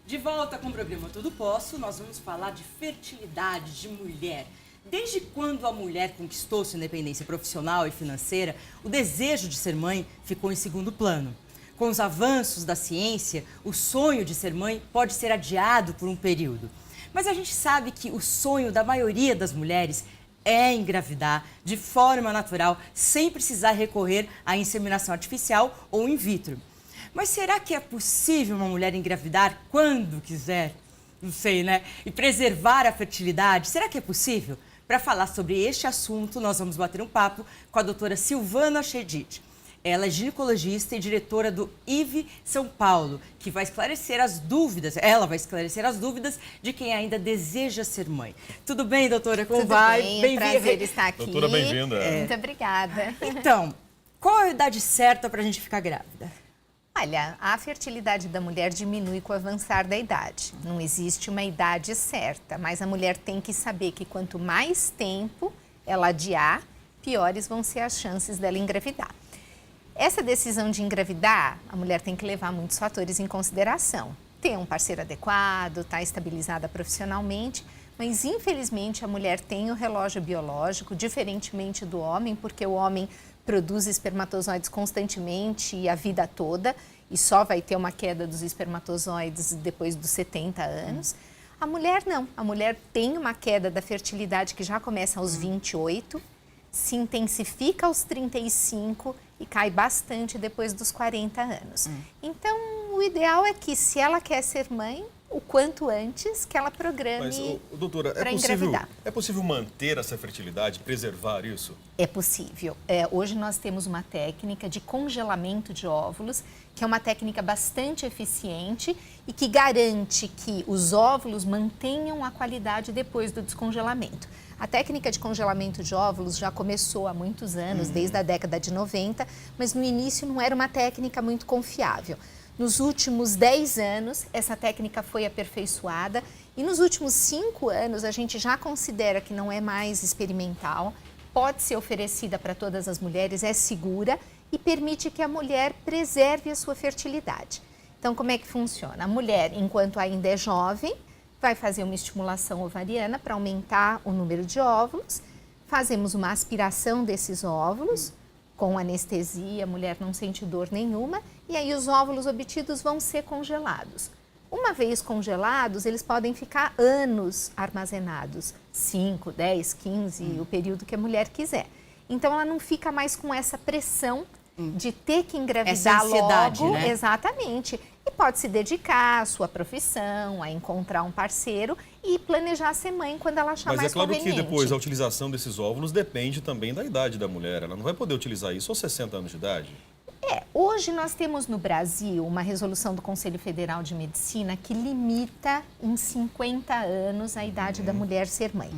De volta com o programa Tudo Posso, nós vamos falar de fertilidade de mulher. Desde quando a mulher conquistou sua independência profissional e financeira, o desejo de ser mãe ficou em segundo plano. Com os avanços da ciência, o sonho de ser mãe pode ser adiado por um período. Mas a gente sabe que o sonho da maioria das mulheres é engravidar de forma natural, sem precisar recorrer à inseminação artificial ou in vitro. Mas será que é possível uma mulher engravidar quando quiser? Não sei, né? E preservar a fertilidade? Será que é possível? Para falar sobre este assunto, nós vamos bater um papo com a doutora Silvana Chedid. Ela é ginecologista e diretora do IVE São Paulo, que vai esclarecer as dúvidas, de quem ainda deseja ser mãe. Tudo bem, doutora? Como vai? Bem-vinda. Prazer estar aqui. Doutora, bem-vinda. Muito obrigada. Então, qual é a idade certa para a gente ficar grávida? Olha, a fertilidade da mulher diminui com o avançar da idade. Não existe uma idade certa, mas a mulher tem que saber que quanto mais tempo ela adiar, piores vão ser as chances dela engravidar. Essa decisão de engravidar, a mulher tem que levar muitos fatores em consideração. Ter um parceiro adequado, estar estabilizada profissionalmente, mas infelizmente a mulher tem o relógio biológico, diferentemente do homem, porque o homem produz espermatozoides constantemente a vida toda e só vai ter uma queda dos espermatozoides depois dos 70 anos. A mulher não. A mulher tem uma queda da fertilidade que já começa aos 28, se intensifica aos 35 e cai bastante depois dos 40 anos. Então, o ideal é que, se ela quer ser mãe, o quanto antes que ela programe. Mas, doutora, é possível manter essa fertilidade, preservar isso? É possível. Hoje nós temos uma técnica de congelamento de óvulos, que é uma técnica bastante eficiente e que garante que os óvulos mantenham a qualidade depois do descongelamento. A técnica de congelamento de óvulos já começou há muitos anos, desde a década de 90, mas no início não era uma técnica muito confiável. Nos últimos 10 anos, essa técnica foi aperfeiçoada e nos últimos 5 anos a gente já considera que não é mais experimental, pode ser oferecida para todas as mulheres, é segura e permite que a mulher preserve a sua fertilidade. Então, como é que funciona? A mulher, enquanto ainda é jovem, vai fazer uma estimulação ovariana para aumentar o número de óvulos, fazemos uma aspiração desses óvulos, com anestesia, a mulher não sente dor nenhuma, e aí os óvulos obtidos vão ser congelados. Uma vez congelados, eles podem ficar anos armazenados, 5, 10, 15, o período que a mulher quiser. Então, ela não fica mais com essa pressão de ter que engravidar logo. Né? Exatamente. E pode se dedicar à sua profissão, a encontrar um parceiro e planejar ser mãe quando ela achar mais conveniente. Mas é claro que depois a utilização desses óvulos depende também da idade da mulher. Ela não vai poder utilizar isso aos 60 anos de idade. Hoje nós temos no Brasil uma resolução do Conselho Federal de Medicina que limita em 50 anos a idade da mulher ser mãe.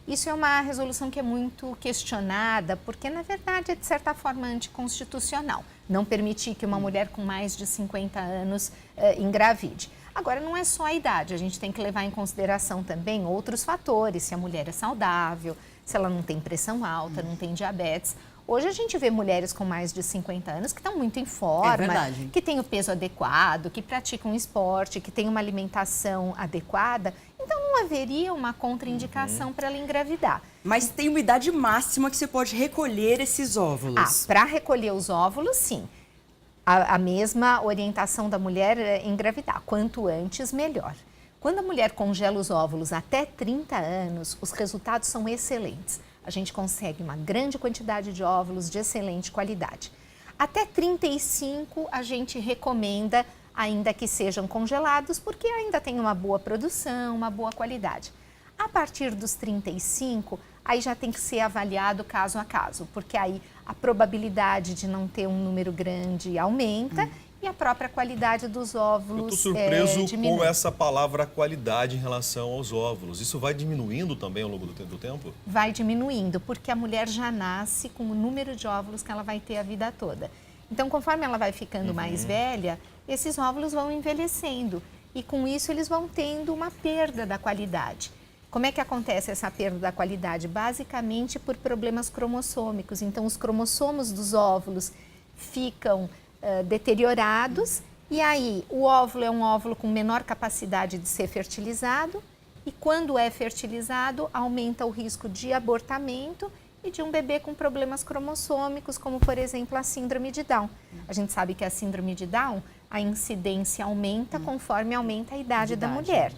Isso é uma resolução que é muito questionada, porque na verdade é de certa forma anticonstitucional. Não permitir que uma mulher com mais de 50 anos engravide. Agora, não é só a idade, a gente tem que levar em consideração também outros fatores, se a mulher é saudável, se ela não tem pressão alta, não tem diabetes. Hoje a gente vê mulheres com mais de 50 anos que estão muito em forma, que têm o peso adequado, que praticam esporte, que têm uma alimentação adequada. Então não haveria uma contraindicação para ela engravidar. Mas tem uma idade máxima que você pode recolher esses óvulos. Para recolher os óvulos, sim. A mesma orientação da mulher é engravidar. Quanto antes, melhor. Quando a mulher congela os óvulos até 30 anos, os resultados são excelentes. A gente consegue uma grande quantidade de óvulos de excelente qualidade. Até 35, a gente recomenda, ainda que sejam congelados, porque ainda tem uma boa produção, uma boa qualidade. A partir dos 35, aí já tem que ser avaliado caso a caso, porque aí a probabilidade de não ter um número grande aumenta e a própria qualidade dos óvulos estou surpreso diminui. com essa palavra qualidade em relação aos óvulos. Isso vai diminuindo também ao longo do tempo? Vai diminuindo, porque a mulher já nasce com o número de óvulos que ela vai ter a vida toda. Então, conforme ela vai ficando mais velha, esses óvulos vão envelhecendo e com isso eles vão tendo uma perda da qualidade. Como é que acontece essa perda da qualidade? Basicamente por problemas cromossômicos. Então, os cromossomos dos óvulos ficam deteriorados E aí, o óvulo é um óvulo com menor capacidade de ser fertilizado e quando é fertilizado, aumenta o risco de abortamento e de um bebê com problemas cromossômicos, como, por exemplo, a síndrome de Down. A gente sabe que a síndrome de Down, a incidência aumenta conforme aumenta a idade da mulher.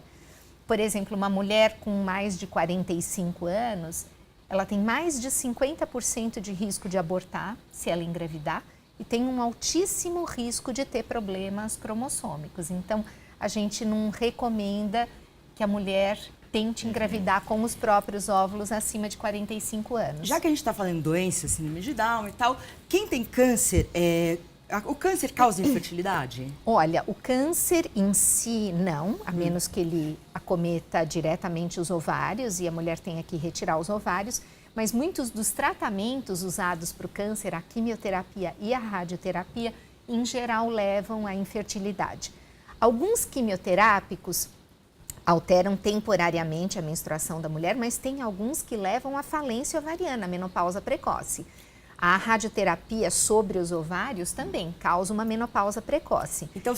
Por exemplo, uma mulher com mais de 45 anos, ela tem mais de 50% de risco de abortar, se ela engravidar, e tem um altíssimo risco de ter problemas cromossômicos. Então, a gente não recomenda que a mulher tente engravidar com os próprios óvulos acima de 45 anos. Já que a gente está falando de doença, síndrome de Down e tal, quem tem câncer, o câncer causa infertilidade? Olha, o câncer em si não, a menos que ele acometa diretamente os ovários e a mulher tenha que retirar os ovários, mas muitos dos tratamentos usados para o câncer, a quimioterapia e a radioterapia, em geral levam à infertilidade. Alguns quimioterápicos alteram temporariamente a menstruação da mulher, mas tem alguns que levam à falência ovariana, a menopausa precoce. A radioterapia sobre os ovários também causa uma menopausa precoce. Então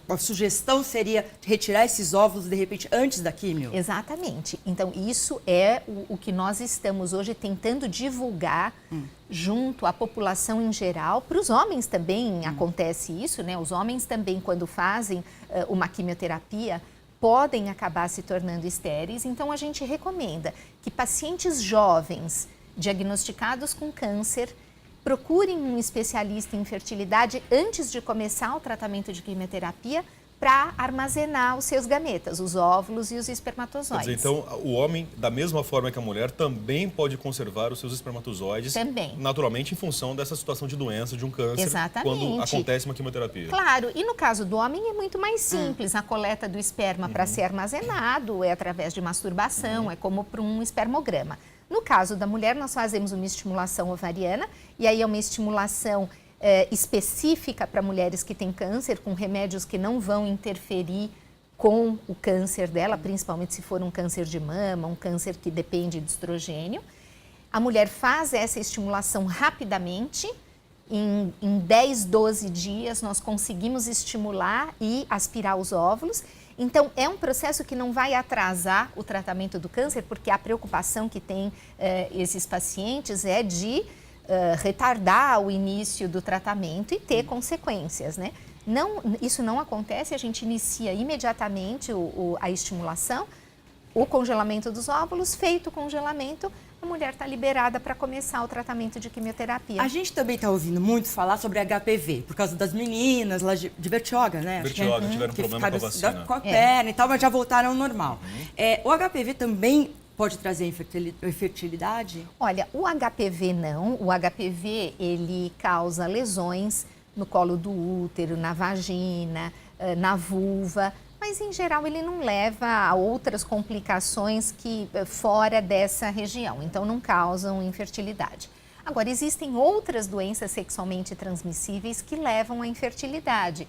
a sugestão seria retirar esses óvulos de repente antes da químio? Exatamente. Então isso é o que nós estamos hoje tentando divulgar junto à população em geral. Para os homens também acontece isso, né? Os homens também, quando fazem uma quimioterapia, podem acabar se tornando estéreis. Então a gente recomenda que pacientes jovens diagnosticados com câncer procurem um especialista em fertilidade antes de começar o tratamento de quimioterapia para armazenar os seus gametas, os óvulos e os espermatozoides. Quer dizer, então, o homem, da mesma forma que a mulher, também pode conservar os seus espermatozoides, também, naturalmente em função dessa situação de doença, de um câncer, exatamente, quando acontece uma quimioterapia. Claro, e no caso do homem é muito mais simples. A coleta do esperma para ser armazenado é através de masturbação, é como para um espermograma. No caso da mulher, nós fazemos uma estimulação ovariana, e aí é uma estimulação específica para mulheres que têm câncer, com remédios que não vão interferir com o câncer dela, principalmente se for um câncer de mama, um câncer que depende de estrogênio. A mulher faz essa estimulação rapidamente, em 10, 12 dias nós conseguimos estimular e aspirar os óvulos. Então, é um processo que não vai atrasar o tratamento do câncer, porque a preocupação que tem esses pacientes é de retardar o início do tratamento e ter consequências, né? Não, isso não acontece, a gente inicia imediatamente a estimulação, o congelamento dos óvulos, feito o congelamento, a mulher está liberada para começar o tratamento de quimioterapia. A gente também está ouvindo muito falar sobre HPV, por causa das meninas lá de Bertioga, né? Bertioga, tiveram problema com a vacina. Com a perna e tal, mas já voltaram ao normal. O HPV também pode trazer infertilidade? Olha, o HPV não. O HPV, ele causa lesões no colo do útero, na vagina, na vulva, mas em geral ele não leva a outras complicações que fora dessa região, então não causam infertilidade. Agora, existem outras doenças sexualmente transmissíveis que levam à infertilidade.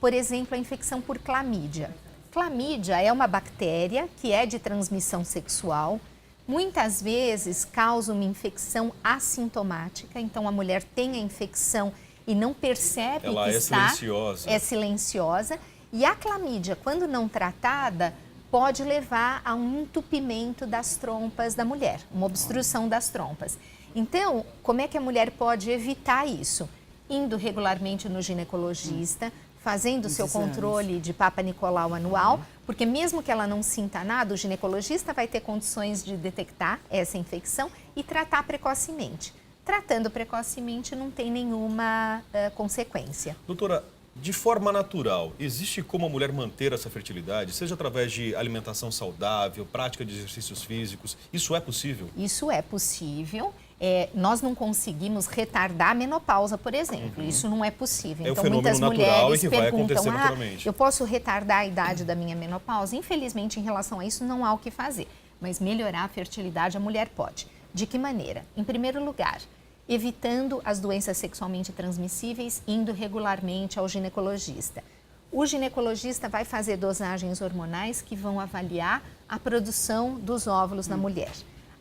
Por exemplo, a infecção por clamídia. Clamídia é uma bactéria que é de transmissão sexual, muitas vezes causa uma infecção assintomática, então a mulher tem a infecção e não percebe ela que silenciosa. É silenciosa. E a clamídia, quando não tratada, pode levar a um entupimento das trompas da mulher, uma obstrução das trompas. Então, como é que a mulher pode evitar isso? Indo regularmente no ginecologista, fazendo o seu controle de Papa Nicolau anual, porque mesmo que ela não sinta nada, o ginecologista vai ter condições de detectar essa infecção e tratar precocemente. Tratando precocemente não tem nenhuma consequência. Doutora, de forma natural, existe como a mulher manter essa fertilidade, seja através de alimentação saudável, prática de exercícios físicos? Isso é possível? Isso é possível. Nós não conseguimos retardar a menopausa, por exemplo. Isso não é possível. Então, muitas mulheres perguntam, eu posso retardar a idade da minha menopausa? Infelizmente, em relação a isso, não há o que fazer. Mas melhorar a fertilidade a mulher pode. De que maneira? Em primeiro lugar, evitando as doenças sexualmente transmissíveis, indo regularmente ao ginecologista. O ginecologista vai fazer dosagens hormonais que vão avaliar a produção dos óvulos na mulher.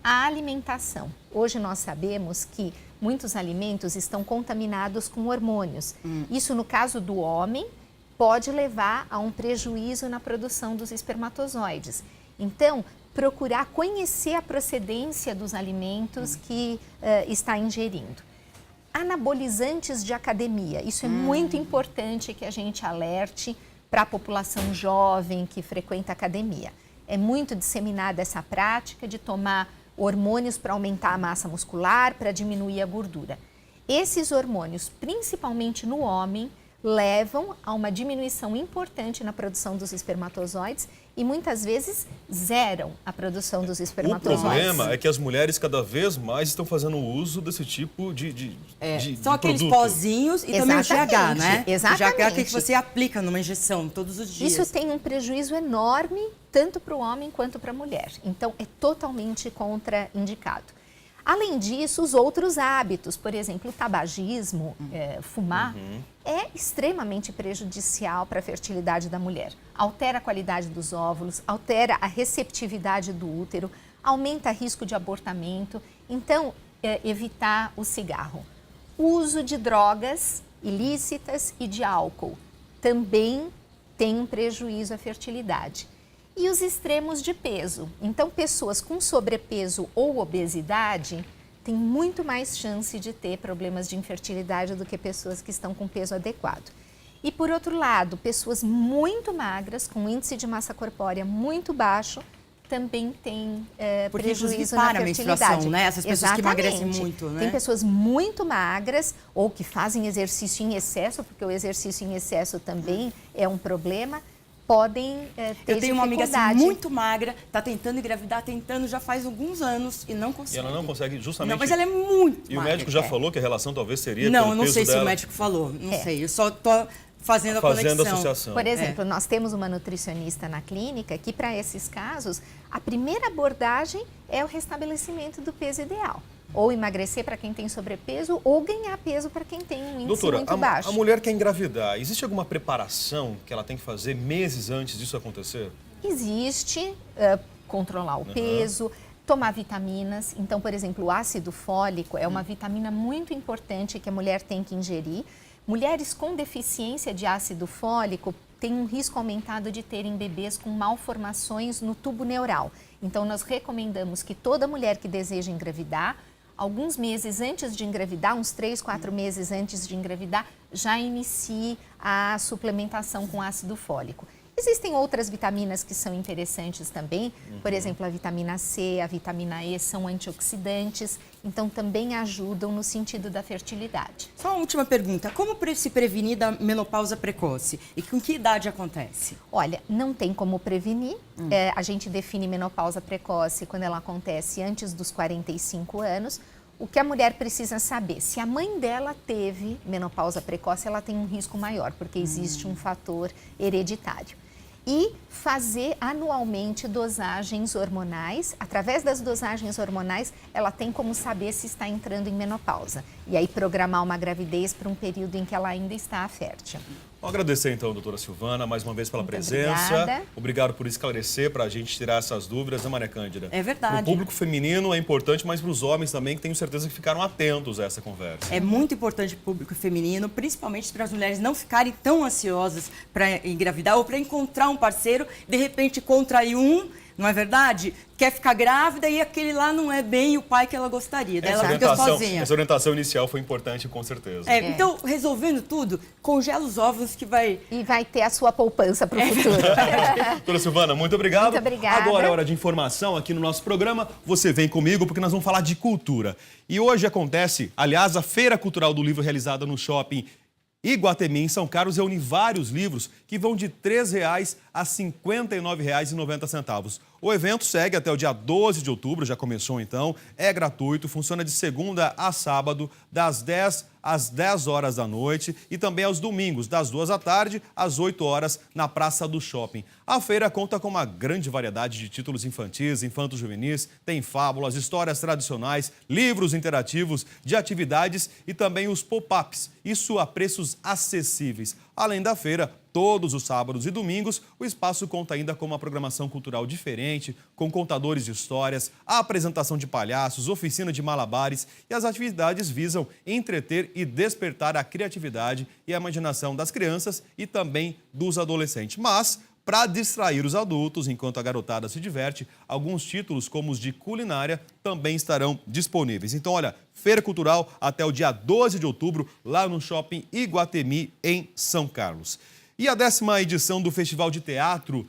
A alimentação. Hoje nós sabemos que muitos alimentos estão contaminados com hormônios. Isso, no caso do homem, pode levar a um prejuízo na produção dos espermatozoides. Então, procurar conhecer a procedência dos alimentos que está ingerindo. Anabolizantes de academia. Isso é muito importante que a gente alerte para a população jovem que frequenta a academia. É muito disseminada essa prática de tomar hormônios para aumentar a massa muscular, para diminuir a gordura. Esses hormônios, principalmente no homem, levam a uma diminuição importante na produção dos espermatozoides e muitas vezes zeram a produção dos espermatozoides. O problema é que as mulheres cada vez mais estão fazendo uso desse tipo São aqueles produto. pozinhos e também o GH, né? Exatamente. O GH que você aplica numa injeção todos os dias. Isso tem um prejuízo enorme, tanto para o homem quanto para a mulher. Então, é totalmente contraindicado. Além disso, os outros hábitos, por exemplo, o tabagismo, fumar, é extremamente prejudicial para a fertilidade da mulher. Altera a qualidade dos óvulos, altera a receptividade do útero, aumenta o risco de abortamento. Então, evitar o cigarro. O uso de drogas ilícitas e de álcool também tem um prejuízo à fertilidade. E os extremos de peso. Então, pessoas com sobrepeso ou obesidade têm muito mais chance de ter problemas de infertilidade do que pessoas que estão com peso adequado. E, por outro lado, pessoas muito magras, com índice de massa corpórea muito baixo, também têm prejuízo na para fertilidade. A menstruação, né? Essas pessoas que emagrecem Exatamente. muito, né? Tem pessoas muito magras ou que fazem exercício em excesso, porque o exercício em excesso também é um problema, podem ter Eu tenho uma amiga dificuldade. assim, muito magra, está tentando engravidar, já faz alguns anos e não consegue. E ela não consegue justamente... Não, mas ela é muito E magra. o médico já falou que a relação talvez seria Não, pelo eu não peso sei se dela. o médico falou, não sei. Eu só estou fazendo a conexão. Fazendo associação. Por exemplo, nós temos uma nutricionista na clínica que, para esses casos, a primeira abordagem é o restabelecimento do peso ideal. Ou emagrecer para quem tem sobrepeso, ou ganhar peso para quem tem um índice Doutora, muito baixo. a mulher quer engravidar. Existe alguma preparação que ela tem que fazer meses antes disso acontecer? Existe controlar o peso, tomar vitaminas. Então, por exemplo, o ácido fólico é uma vitamina muito importante que a mulher tem que ingerir. Mulheres com deficiência de ácido fólico têm um risco aumentado de terem bebês com malformações no tubo neural. Então, nós recomendamos que toda mulher que deseja engravidar, alguns meses antes de engravidar, uns 3, 4 meses antes de engravidar, já inicie a suplementação com ácido fólico. Existem outras vitaminas que são interessantes também, por exemplo, a vitamina C, a vitamina E são antioxidantes, então também ajudam no sentido da fertilidade. Só uma última pergunta, como se prevenir da menopausa precoce e com que idade acontece? Olha, não tem como prevenir, a gente define menopausa precoce quando ela acontece antes dos 45 anos. O que a mulher precisa saber, se a mãe dela teve menopausa precoce, ela tem um risco maior, porque existe um fator hereditário. E fazer anualmente dosagens hormonais. Através das dosagens hormonais, ela tem como saber se está entrando em menopausa. E aí programar uma gravidez para um período em que ela ainda está fértil. Vou agradecer então, doutora Silvana, mais uma vez pela Muito presença. obrigada. Obrigado por esclarecer, para a gente tirar essas dúvidas, né, Maria Cândida? É verdade. Para o público feminino é importante, mas para os homens também, que tenho certeza que ficaram atentos a essa conversa. É muito importante para o público feminino, principalmente para as mulheres não ficarem tão ansiosas para engravidar ou para encontrar um parceiro, de repente contrair não é verdade? Quer ficar grávida e aquele lá não é bem o pai que ela gostaria. Daí ela fica sozinha. Essa orientação inicial foi importante, com certeza. Então, resolvendo tudo, congela os óvulos que vai... E vai ter a sua poupança para o futuro. Doutora Silvana, muito obrigado. Muito obrigada. Agora é hora de informação aqui no nosso programa. Você vem comigo porque nós vamos falar de cultura. E hoje acontece, aliás, a Feira Cultural do Livro realizada no Shopping Iguatemi, em São Carlos, reúne vários livros que vão de R$ 3,00 a R$ 59,90. O evento segue até o dia 12 de outubro, já começou então, é gratuito, funciona de segunda a sábado, das 10 às 10 horas da noite e também aos domingos, das 2 da tarde às 8 horas, na Praça do Shopping. A feira conta com uma grande variedade de títulos infantis, infanto-juvenis, tem fábulas, histórias tradicionais, livros interativos, de atividades e também os pop-ups, isso a preços acessíveis. Além da feira, todos os sábados e domingos, o espaço conta ainda com uma programação cultural diferente, com contadores de histórias, a apresentação de palhaços, oficina de malabares e as atividades visam entreter e despertar a criatividade e a imaginação das crianças e também dos adolescentes. Mas, para distrair os adultos enquanto a garotada se diverte, alguns títulos, como os de culinária, também estarão disponíveis. Então, olha, Feira Cultural até o dia 12 de outubro, lá no Shopping Iguatemi, em São Carlos. E a 10ª edição do Festival de Teatro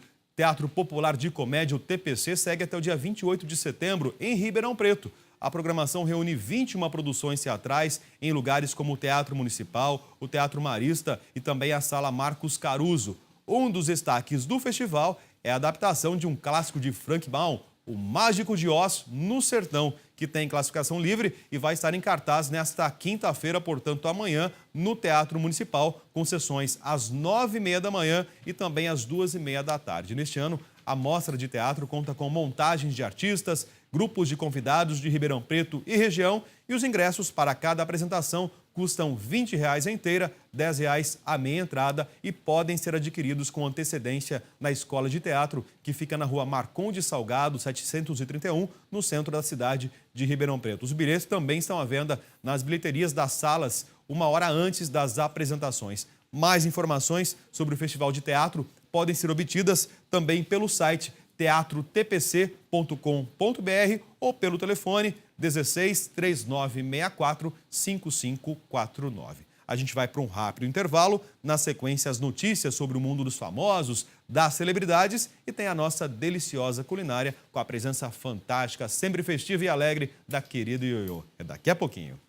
Popular de Comédia, o TPC, segue até o dia 28 de setembro, em Ribeirão Preto. A programação reúne 21 produções teatrais em lugares como o Teatro Municipal, o Teatro Marista e também a Sala Marcos Caruso. Um dos destaques do festival é a adaptação de um clássico de Frank Baum, O Mágico de Oz no Sertão, que tem classificação livre e vai estar em cartaz nesta quinta-feira, portanto amanhã, no Teatro Municipal, com sessões às 9h30 da manhã e também às 2h30 da tarde. Neste ano, a mostra de teatro conta com montagens de artistas, grupos de convidados de Ribeirão Preto e região, e os ingressos para cada apresentação custam R$ 20 a inteira, R$ 10 a meia entrada e podem ser adquiridos com antecedência na Escola de Teatro, que fica na rua Marcondes Salgado, 731, no centro da cidade de Ribeirão Preto. Os bilhetes também estão à venda nas bilheterias das salas, 1 hora antes das apresentações. Mais informações sobre o Festival de Teatro podem ser obtidas também pelo site teatrotpc.com.br ou pelo telefone 16 3964 5549. A gente vai para um rápido intervalo, na sequência as notícias sobre o mundo dos famosos, das celebridades e tem a nossa deliciosa culinária com a presença fantástica, sempre festiva e alegre da querida Ioiô. É daqui a pouquinho.